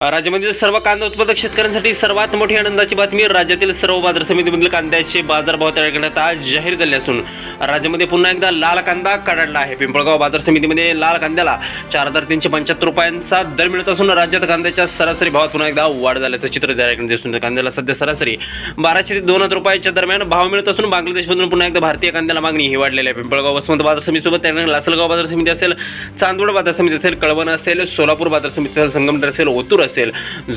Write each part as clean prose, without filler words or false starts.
राज्यामधील सर्व कांदा उत्पादक शेतकऱ्यांसाठी सर्वात मोठी आनंदाची बातमी. राज्यातील सर्व बाजार समितीमधील कांद्याचे बाजारभाव तयार करण्यात आज जाहीर झाले असून राज्यामध्ये पुन्हा एकदा लाल कांदा कडाडला आहे. पिंपळगाव बाजार समितीमध्ये लाल कांद्याला 4,375 रुपयांचा दर मिळत असून राज्यात कांद्याच्या सरासरी भावात पुन्हा एकदा वाढ झाल्याचं चित्र तयार करण्यात दिसून येतं. कांद्याला सध्या सरासरी 1200 ते 2,000 रुपयाच्या दरम्यान भाव मिळत असून बांगलादेशमधून पुन्हा एकदा भारतीय कांद्याला मागणी ही वाढलेली आहे. पिंपळगाव वसंत बाजार समितीसोबत त्यानंतर लासलगाव बाजार समिती असेल, चांदवड बाजार समिती असेल, कळवण असेल, सोलापूर बाजार समिती असेल, संगमनेर असेल, ओतूर असेल,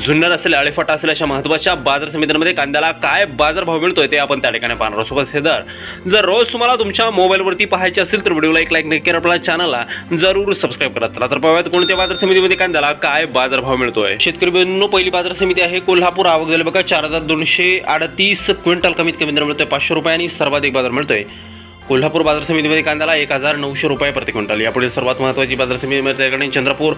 जुन्नर असेल, आळेफाटा असेल अशा महत्त्वाच्या बाजार समित्यांमध्ये कांद्याला काय बाजारभाव मिळतोय ते आपण त्या ठिकाणी पाहणार आहोत. सोबत हे दर जर रोज तुम्हाला तुमच्या मोबाईलवरती पाहायचे असेल तर व्हिडिओला एक लाईक नक्की करा, आपल्या चॅनलला जरूर सबस्क्राईब करा. तर पाहूयात कोणत्या बाजार समितीमध्ये कांद्याला काय बाजारभाव मिळतोय. शेतकरी बंधूंनो, पहिली बाजार समिती आहे कोल्हापूर. आवक झाली बघा 4,238 क्विंटल. कमीत कमी दर मिळतोय 500 रुपये आणि सर्वाधिक बाजार मिळतोय कोल्हापूर बाजार समितीमध्ये कांद्याला 1,900 रुपये प्रति क्विंटल. यापुढे सर्वात महत्त्वाची बाजार समिती चंद्रपूर.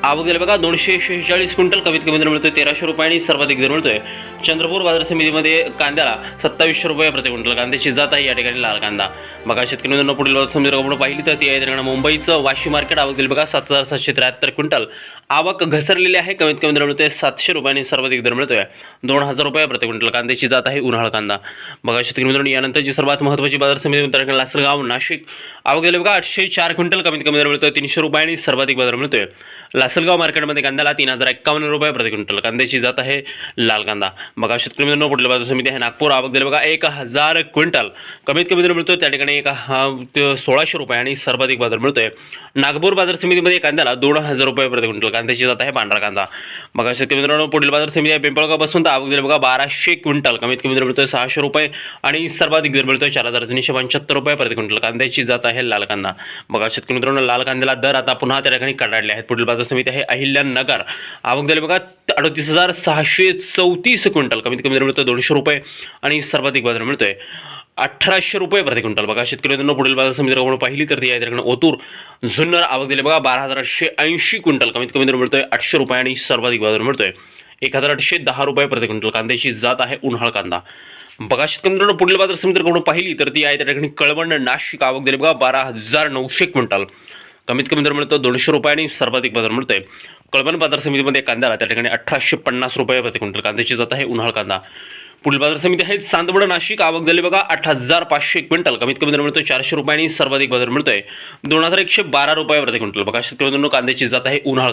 आवक झाली बघा 246 क्विंटल. कमीत कमी दर मिळतोय 1,300 रुपये आणि सर्वाधिक दर मिळतोय चंद्रपूर बाजार समितीमध्ये कांद्याला 2,700 रुपये प्रति क्विंटल. कांद्याची जात आहे या ठिकाणी लाल कांदा. बघा शेतकरी मित्रांनो, पुढील बाजार समिती आपण पाहिली तर ती आहे मुंबईचं वाशी मार्केट. आवक दिली बघा 7,773 क्विंटल. आवक घसरलेली आहे. कमीत कमी दर मिळतोय 700 रुपये आणि सर्वाधिक दर मिळतोय 2,000 रुपये प्रति क्विंटल. कांद्याची जात आहे उन्हाळ कांदा. बघा शेतकरी मित्रांनो, यानंतरची सर्वात महत्त्वाची बाजार समिती लासलगाव नाशिक. आवक दिली बघा 804 क्विंटल. कमीत कमी दर मिळतोय 300 रुपये आणि सर्वाधिक बाजार मिळतोय लासलगाव मार्केटमध्ये कांद्याला 3,051 रुपये प्रति क्विंटल. कांद्याची जात आहे लाल कांदा. बघा शेतकरी मित्रांनो, पुढील बाजार समिती आहे नागपूर. आवक दिली बघा 1,000 क्विंटल. कमीत कमी दर मिळतोय त्या ठिकाणी 1,600 रुपये आणि सर्वाधिक बाजार मिळतोय नागपूर बाजार समितीमध्ये कांद्याला 2,000 रुपये प्रति क्विंटल. कांद्याची जात आहे पांढरा कांदा. बघा शेतकरी मित्रांनो, पुढील बाजार समिती आहे पिंपळगाव बसून. आवक दिली बघा 1,200 क्विंटल. कमीत कमी दर मिळतोय 600 रुपये आणि सर्वाधिक दर मिळतोय 4,375 रुपये प्रति क्विंटल. कांद्याची जात आहे लाल कांदा. बघा शेतकरी मित्रांनो, लाल कांद्याला दर आता पुन्हा त्या ठिकाणी कडाडले आहेत. पुढील बाजार समिती आहे अहिल्यानगर. आवक दिली बघा 38,634 क्विंटल. कमीत कमी दर मिळतोय 200 रुपये आणि सर्वाधिक बाजार मिळतोय 1,800 रुपये प्रति क्विंटल. बघा शेतकरी मित्रांनो, पुढील बाजार समिती आपण पाहिली तर ती आहे त्याकडे ओतूर. जुन्नर. आवक दिली बघा 12,880 क्विंटल. कमीत कमी दर मिळतोय 800 रुपये आणि सर्वाधिक बाजार मिळतोय 1,810 रुपये प्रति क्विंटल. कांद्याची जात आहे उन्हाळ कांदा. बघा शेतकरी मित्रांनो, पुढील बाजार समिती आपण पाहिली तर ती आहे त्या ठिकाणी कळवण नाशिक. आवक दिली बघा 12,900 क्विंटल. कमीत कमी दर मिळतो 200 रुपये आणि सर्वाधिक बाजार मिळतोय कळवण बाजार समितीमध्ये कांद्याला त्या ठिकाणी 1,850 रुपये प्रति क्विंटल. कांद्याची जात आहे उन्हाळ कांदा. पुढील बाजार समिती आहे चांदवड नाशिक. आवक झाली बघा 8,500 क्विंटल. कमीत कमी दर मिळतोय 400 रुपये आणि सर्वाधिक बाजार मिळतोय 2,112 रुपये प्रति क्विंटल. बघा शेतकरी मित्रांनो, कांद्याची जात आहे उन्हाळ.